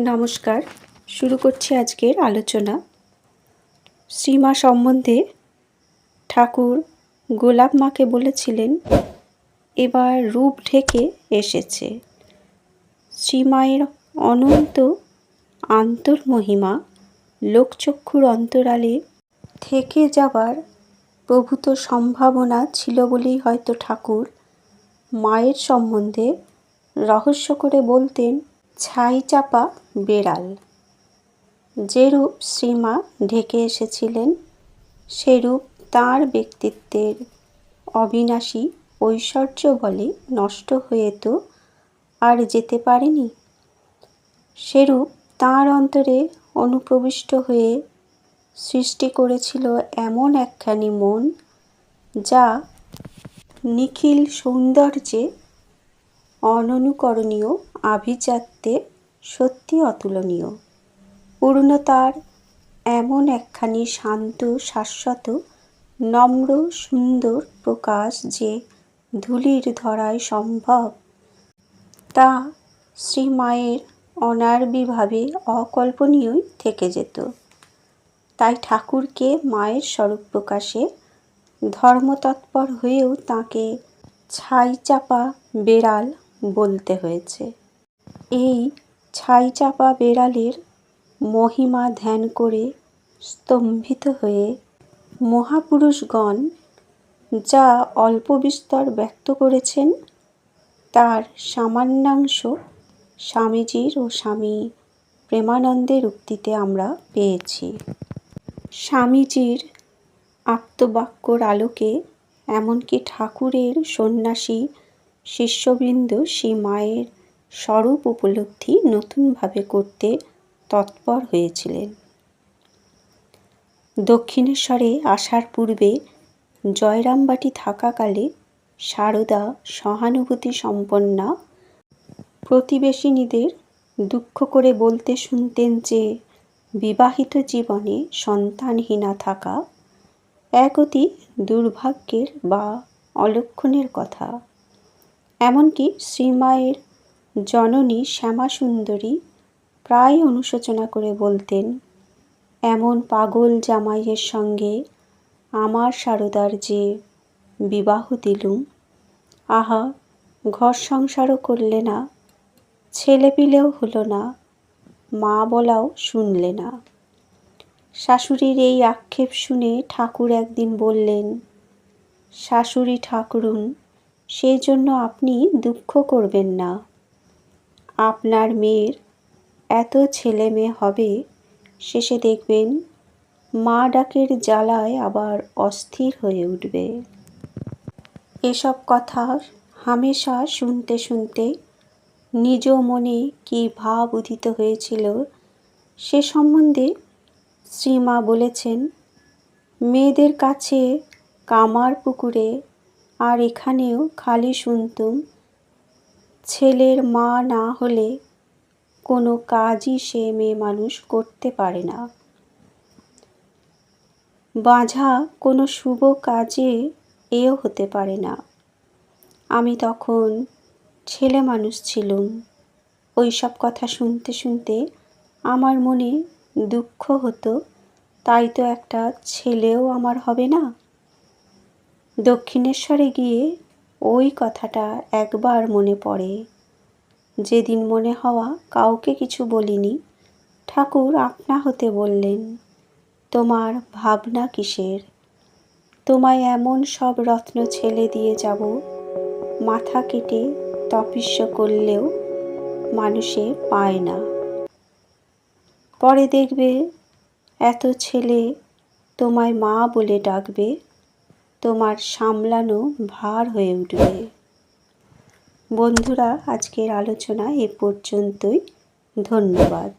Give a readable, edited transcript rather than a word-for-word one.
নমস্কার, শুরু করছি আজকের আলোচনা। শ্রীমা সম্বন্ধে ঠাকুর গোলাপ মাকে বলেছিলেন, এবার রূপ ঢেকে এসেছে। শ্রীমায়ের অনন্ত আন্তর্মহিমা লোকচক্ষুর অন্তরালে থেকে যাবার প্রভূত সম্ভাবনা ছিল বলেই হয়তো ঠাকুর মায়ের সম্বন্ধে রহস্য করে বলতেন, ছাই চাপা বেড়াল। যেরূপ শ্রীমা ঢেকে এসেছিলেন, সেরূপ তাঁর ব্যক্তিত্বের অবিনাশী ঐশ্বর্য বলে নষ্ট হয়ে তো আর যেতে পারেনি। সেরূপ তাঁর অন্তরে অনুপ্রবিষ্ট হয়ে সৃষ্টি করেছিল এমন একখানি মন, যা নিখিল সৌন্দর্যে অননুকরণীয়, আভিজাত্যে সত্যি অতুলনীয়। পূর্ণতার এমন একখানি শান্ত, শাশ্বত, নম্র, সুন্দর প্রকাশ যে ধূলির ধরায় সম্ভব, তা শ্রীমায়ের অনার্বিভাবে অকল্পনীয়ই থেকে যেত। তাই ঠাকুরকে মায়ের স্বরূপ প্রকাশে ধর্মতৎপর হয়েও তাঁকে ছাই চাপা বেড়াল বলতে হয়েছে। এই ছাই চাপা বেড়ালের মহিমা ধ্যান করে স্তম্ভিত হয়ে মহাপুরুষগণ যা অল্প বিস্তর ব্যক্ত করেছেন, তার সামান্যাংশ স্বামীজির ও স্বামী প্রেমানন্দের উক্তিতে আমরা পেয়েছি। স্বামীজির আপ্তবাক্যর আলোকে এমনকি ঠাকুরের সন্ন্যাসী শিষ্যবৃন্দ শ্রীমায়ের স্বরূপ উপলব্ধি নতুনভাবে করতে তৎপর হয়েছিলেন। দক্ষিণেশ্বরে আসার পূর্বে জয়রামবাটি থাকাকালে সারদা সহানুভূতি সম্পন্না প্রতিবেশিনীদের দুঃখ করে বলতে শুনতেন যে বিবাহিত জীবনে সন্তানহীনা থাকা এক অতি দুর্ভাগ্যের বা অলক্ষণের কথা। এমনকি শ্রীমায়ের জননী শ্যামাসুন্দরী প্রায় অনুশোচনা করে বলতেন, এমন পাগল জামাইয়ের সঙ্গে আমার সারদার যে বিবাহ দিলুম, আহা, ঘর সংসারও করলে না, ছেলেপিলেও হলো না, মা বলাও শুনলে না। শাশুড়ির এই আক্ষেপ শুনে ঠাকুর একদিন বললেন, শাশুড়ি ঠাকুরুন, সেই জন্য আপনি দুঃখ করবেন না। আপনার মেয়ের এত ছেলে মেয়ে হবে, শেষে দেখবেন মা ডাকের জ্বালায় আবার অস্থির হয়ে উঠবে। এসব কথা হামেশা শুনতে শুনতে নিজ মনে কী ভাব উদিত হয়েছিল সে সম্বন্ধে শ্রীমা বলেছেন, মেয়েদের কাছে কামার পুকুরে আর এখানেও খালি শুনতুম, ছেলের মা না হলে কোনো কাজই সে মেয়ে মানুষ করতে পারে না। বাঁঝা কোনো শুভ কাজে এও হতে পারে না। আমি তখন ছেলে মানুষ ছিলুম। ওই সব কথা শুনতে শুনতে আমার মনে দুঃখ হতো, তাই তো একটা ছেলেও আমার হবে না। দক্ষিণেশ্বরে গিয়ে ওই কথাটা একবার মনে পড়ে। যেদিন মনে হওয়া কাউকে কিছু বলিনি, ঠাকুর আপনা হতে বললেন, তোমার ভাবনা কিসের? তোমায় এমন সব রত্ন ছেলে দিয়ে যাব, মাথা কেটে তপস্য করলেও মানুষে পায় না। পরে দেখবে এত ছেলে তোমায় মা বলে ডাকবে, তোমার সামলানো ভার হয়ে উঠবে। বন্ধুরা, আজকের আলোচনা এ পর্যন্তই। ধন্যবাদ।